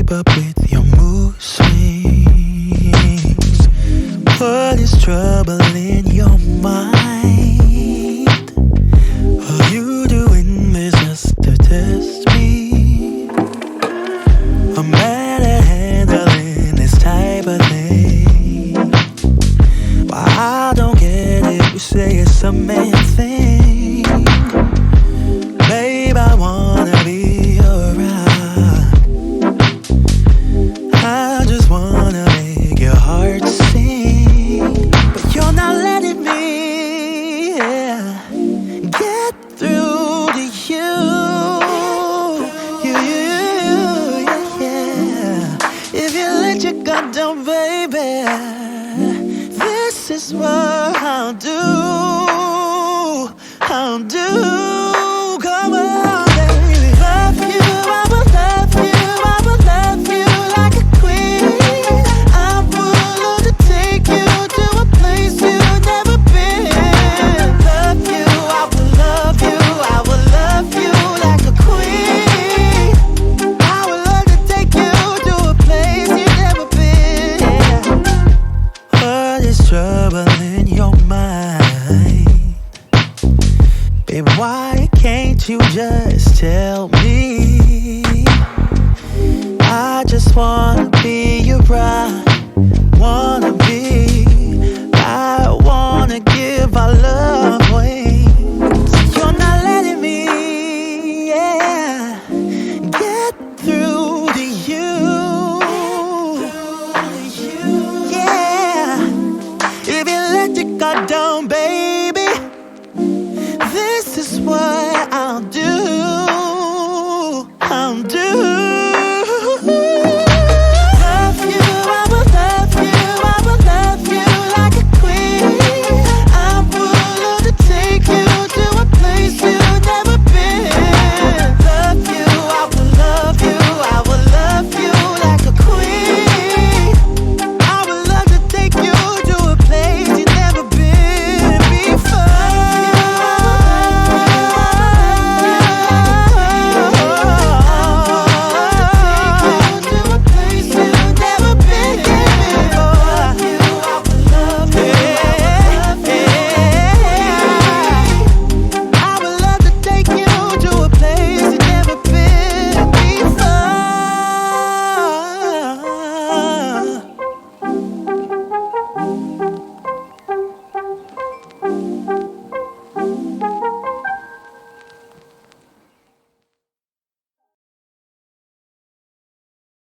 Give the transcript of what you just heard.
keep up with your mood swings. What is trouble in your mind? Are you doing this just to test me? I'm bad at handling this type of thing. Why I don't get it, you say it's a man thing. Babe, I wanna be around. I just wanna make your heart sing. But you're not letting me get through to you. If you let your guard down, baby, this is what I'll do. I'll do. Come on, baby. Love you, I will love you, I will love you like a queen. I'm willing to take you to a place you've never been. Love you, I will love you, I will love you like a queen. I would love to take you to a place you've never been. What is trouble in your mind? Babe, why can't you just tell me? I just want